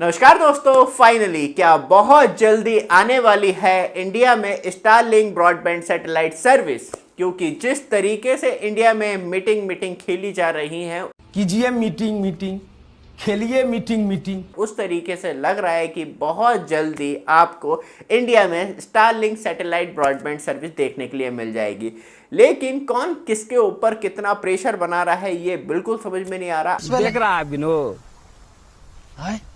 नमस्कार दोस्तों, फाइनली क्या बहुत जल्दी आने वाली है इंडिया में स्टारलिंक ब्रॉडबैंड सैटेलाइट सर्विस। क्योंकि जिस तरीके से इंडिया में मीटिंग खेली जा रही है, कीजिए मीटिंग खेलिए मीटिंग। उस तरीके से लग रहा है कि बहुत जल्दी आपको इंडिया में स्टारलिंक सैटेलाइट ब्रॉडबैंड सर्विस देखने के लिए मिल जाएगी। लेकिन कौन किसके ऊपर कितना प्रेशर बना रहा है ये बिल्कुल समझ में नहीं आ रहा। देख रहा है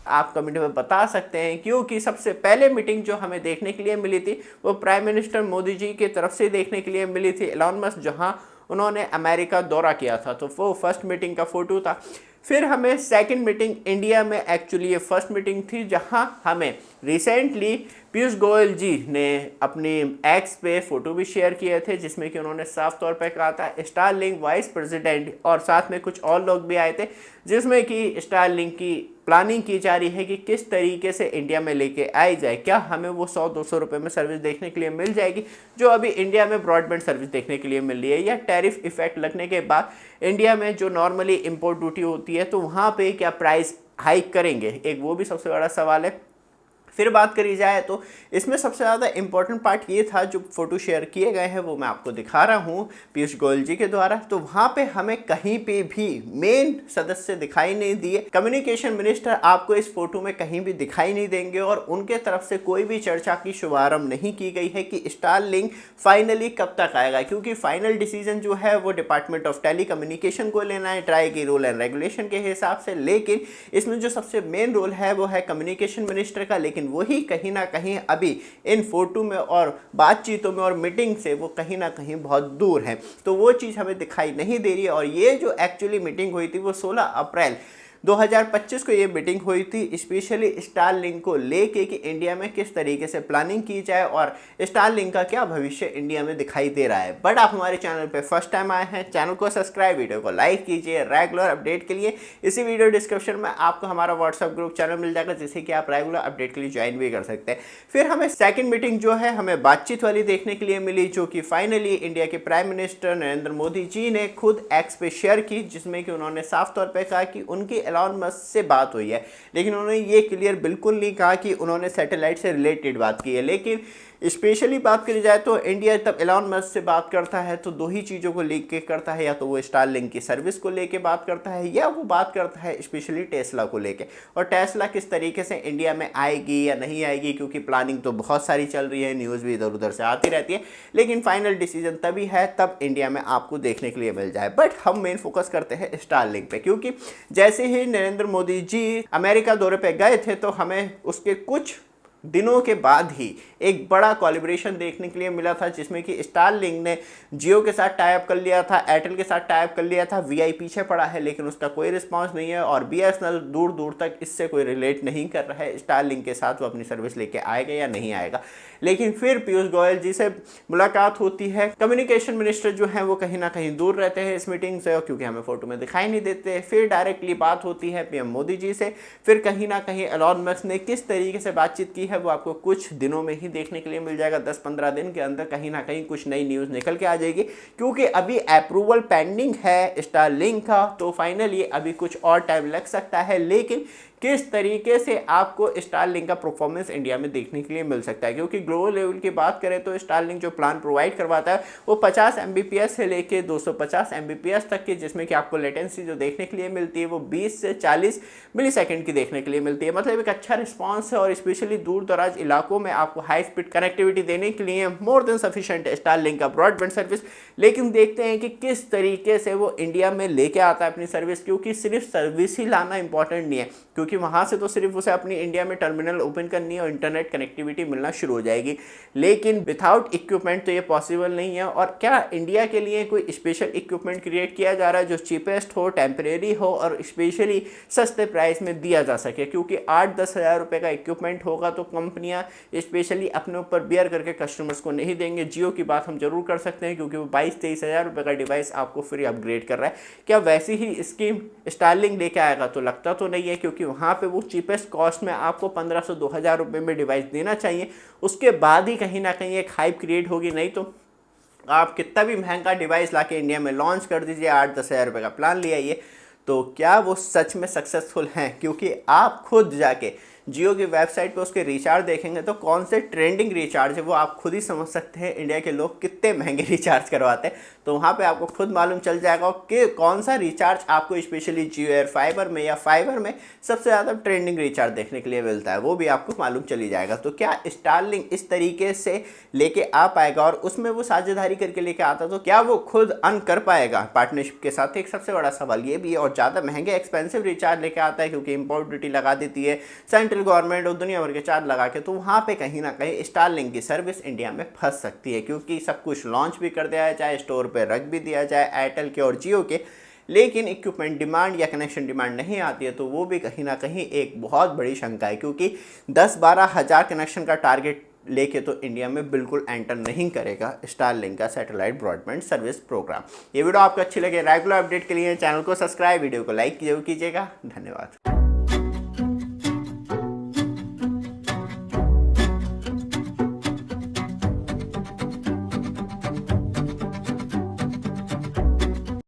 आप कमेंट में बता सकते हैं, क्योंकि सबसे पहले मीटिंग जो हमें देखने के लिए मिली थी वो प्राइम मिनिस्टर मोदी जी की तरफ से देखने के लिए मिली थी। एलन मस्क जहां उन्होंने अमेरिका दौरा किया था, तो वो फर्स्ट मीटिंग का फोटो था। फिर हमें सेकंड मीटिंग इंडिया में, एक्चुअली ये फर्स्ट मीटिंग थी जहां हमें रिसेंटली पीयूष गोयल जी ने अपनी एक्स पे फोटो भी शेयर किए थे, जिसमें कि उन्होंने साफ तौर पे कहा था स्टारलिंक वाइस प्रेसिडेंट और साथ में कुछ और लोग भी आए थे, जिसमें कि स्टारलिंक की प्लानिंग की जा रही है कि किस तरीके से इंडिया में लेके आई जाए। क्या हमें वो 100-200 रुपये में सर्विस देखने के लिए मिल जाएगी जो अभी इंडिया में ब्रॉडबैंड सर्विस देखने के लिए मिल रही है, या टैरिफ इफेक्ट लगने के बाद इंडिया में जो नॉर्मली इंपोर्ट ड्यूटी होती है तो वहाँ पे क्या प्राइस हाइक करेंगे, एक वो भी सबसे बड़ा सवाल है। फिर बात करी जाए तो इसमें सबसे ज़्यादा इंपॉर्टेंट पार्ट ये था, जो फोटो शेयर किए गए हैं वो मैं आपको दिखा रहा हूँ पीयूष गोयल जी के द्वारा। तो वहाँ पे हमें कहीं पे भी मेन सदस्य दिखाई नहीं दिए। कम्युनिकेशन मिनिस्टर आपको इस फोटो में कहीं भी दिखाई नहीं देंगे और उनके तरफ से कोई भी चर्चा की शुभारंभ नहीं की गई है कि स्टारलिंक फाइनली कब तक आएगा, क्योंकि फाइनल डिसीजन जो है वो डिपार्टमेंट ऑफ टेली कम्युनिकेशन को लेना है ट्राई की रूल एंड रेगुलेशन के हिसाब से। लेकिन इसमें जो सबसे मेन रोल है वो है कम्युनिकेशन मिनिस्टर का, लेकिन वही कहीं ना कहीं अभी इन फोटो में और बातचीतों में और मीटिंग से वो कहीं ना कहीं बहुत दूर है, तो वो चीज़ हमें दिखाई नहीं दे रही है। और ये जो एक्चुअली मीटिंग हुई थी वो 16 अप्रैल 2025 को ये मीटिंग हुई थी, स्पेशली स्टारलिंक को लेके कि इंडिया में किस तरीके से प्लानिंग की जाए और स्टारलिंक का क्या भविष्य इंडिया में दिखाई दे रहा है। बट आप हमारे चैनल पे फर्स्ट टाइम आए हैं, चैनल को सब्सक्राइब, वीडियो को लाइक कीजिए। रेगुलर अपडेट के लिए इसी वीडियो डिस्क्रिप्शन में आपको हमारा व्हाट्सएप ग्रुप चैनल मिल जाएगा, जिससे कि आप रेगुलर अपडेट के लिए ज्वाइन भी कर सकते हैं। फिर हमें सेकेंड मीटिंग जो है हमें बातचीत वाली देखने के लिए मिली, जो कि फाइनली इंडिया के प्राइम मिनिस्टर नरेंद्र मोदी जी ने खुद एक्स पे शेयर की, जिसमें कि उन्होंने साफ तौर पर कहा कि उनकी एलन मस्क से बात हुई है। लेकिन उन्होंने ये क्लियर बिल्कुल नहीं कहा कि उन्होंने सैटेलाइट से रिलेटेड बात की है। लेकिन स्पेशली बात करी जाए तो इंडिया तब एलन मस्क से बात करता है तो दो ही चीज़ों को लेके करता है, या तो वो स्टारलिंक की सर्विस को लेके बात करता है, या वो बात करता है स्पेशली टेस्ला को लेके। और टेस्ला किस तरीके से इंडिया में आएगी या नहीं आएगी, क्योंकि प्लानिंग तो बहुत सारी चल रही है, न्यूज़ भी इधर उधर से आती रहती है, लेकिन फाइनल डिसीजन तभी है तब इंडिया में आपको देखने के लिए मिल जाए। बट हम मेन फोकस करते हैं स्टारलिंक पे, क्योंकि जैसे ही नरेंद्र मोदी जी अमेरिका दौरे पे गए थे तो हमें उसके कुछ दिनों के बाद ही एक बड़ा कोलैबोरेशन देखने के लिए मिला था, जिसमें कि स्टारलिंक ने जियो के साथ टाई अप कर लिया था, एयरटेल के साथ टाई अप कर लिया था। वीआई पीछे पड़ा है लेकिन उसका कोई रिस्पांस नहीं है, और बीएसएनएल दूर दूर तक इससे कोई रिलेट नहीं कर रहा है स्टारलिंक के साथ वो अपनी सर्विस लेके आएगा या नहीं आएगा। लेकिन फिर पीयूष गोयल जी से मुलाकात होती है। कम्युनिकेशन मिनिस्टर जो है वो कहीं ना कहीं दूर रहते हैं इस मीटिंग से, क्योंकि हमें फोटो में दिखाई नहीं देते। फिर डायरेक्टली बात होती है पीएम मोदी जी से। फिर कहीं ना कहीं एलन मस्क ने किस तरीके से बातचीत की है वो आपको कुछ दिनों में ही देखने के लिए मिल जाएगा। 10-15 दिन के अंदर कहीं ना कहीं कुछ नई न्यूज़ निकल के आ जाएगी, क्योंकि अभी अप्रूवल पेंडिंग है स्टारलिंक का, तो फाइनली अभी कुछ और टाइम लग सकता है। लेकिन किस तरीके से आपको स्टारलिंक का परफॉर्मेंस इंडिया में देखने के लिए मिल सकता है, क्योंकि ग्लोबल लेवल की बात करें तो स्टारलिंक जो प्लान प्रोवाइड करवाता है वो 50 Mbps से लेके 250 Mbps तक की, जिसमें कि आपको लेटेंसी जो देखने के लिए मिलती है वो 20 से 40 मिलीसेकंड की देखने के लिए मिलती है। मतलब एक अच्छा रिस्पॉन्स है, और स्पेशली दूर दराज इलाकों में आपको हाई स्पीड कनेक्टिविटी देने के लिए मोर देन सफिशिएंट स्टारलिंक का ब्रॉडबैंड सर्विस। लेकिन देखते हैं कि किस तरीके से वो इंडिया में लेके आता है अपनी सर्विस, क्योंकि सिर्फ सर्विस ही लाना इंपॉर्टेंट नहीं है, क्योंकि वहाँ से तो सिर्फ उसे अपनी इंडिया में टर्मिनल ओपन करनी है और इंटरनेट कनेक्टिविटी मिलना शुरू हो जाएगी। लेकिन विदाउट इक्विपमेंट तो ये पॉसिबल नहीं है। और क्या इंडिया के लिए कोई स्पेशल इक्विपमेंट क्रिएट किया जा रहा है जो चीपेस्ट हो, टेम्परेरी हो और स्पेशली सस्ते प्राइस में दिया जा सके, क्योंकि 8-10 हज़ार रुपये का इक्विपमेंट होगा तो कंपनियाँ स्पेशली अपने ऊपर बियर करके कस्टमर्स को नहीं देंगे। जियो की बात हम जरूर कर सकते हैं, क्योंकि वो 22-23 हज़ार रुपये का डिवाइस आपको फ्री अपग्रेड कर रहा है। क्या वैसी ही स्कीम स्टारलिंक लेके आएगा? तो लगता तो नहीं है, क्योंकि वहाँ पे वो चीपेस्ट कॉस्ट में आपको 1500-2000 रुपये में डिवाइस देना चाहिए, उसके बाद ही कहीं ना कहीं एक हाइप क्रिएट होगी। नहीं तो आप कितना भी महंगा डिवाइस लाके इंडिया में लॉन्च कर दीजिए, 8-10 हज़ार रुपये का प्लान ले आइए, तो क्या वो सच में सक्सेसफुल हैं? क्योंकि आप खुद जाके जियो की वेबसाइट पे उसके रिचार्ज देखेंगे तो कौन से ट्रेंडिंग रिचार्ज है वो आप खुद ही समझ सकते हैं इंडिया के लोग कितने महंगे रिचार्ज करवाते हैं। तो वहाँ पे आपको खुद मालूम चल जाएगा कि कौन सा रिचार्ज आपको स्पेशली जियो एयर फाइबर में या फाइबर में सबसे ज़्यादा ट्रेंडिंग रिचार्ज देखने के लिए मिलता है, वो भी आपको मालूम चली जाएगा। तो क्या स्टारलिंक इस तरीके से लेके आ पाएगा और उसमें वो साझेदारी करके लेके आता तो क्या वो खुद अर्न कर पाएगा पार्टनरशिप के साथ? एक सबसे बड़ा सवाल ये भी है। और ज़्यादा महंगे एक्सपेंसिव रिचार्ज लेके आता है क्योंकि इंपोर्ट ड्यूटी लगा देती है सेंट्रल गवर्नमेंट और दुनिया भर के चार्ज लगा के, तो वहाँ पे कहीं ना कहीं स्टारलिंक की सर्विस इंडिया में फंस सकती है क्योंकि सब कुछ लॉन्च भी कर दिया है, चाहे स्टोर पे रख भी दिया जाए एयरटेल के और जियो के, लेकिन इक्विपमेंट डिमांड या कनेक्शन डिमांड नहीं आती है। तो वो भी कहीं ना कहीं एक बहुत बड़ी शंका है क्योंकि 10-12 हज़ार कनेक्शन का टारगेट लेके तो इंडिया में बिल्कुल एंटर नहीं करेगा स्टारलिंक का सैटेलाइट ब्रॉडबैंड सर्विस प्रोग्राम। ये वीडियो आपको अच्छी लगे, रेगुलर अपडेट के लिए चैनल को सब्सक्राइब, वीडियो को लाइक जरूर कीजिएगा। धन्यवाद।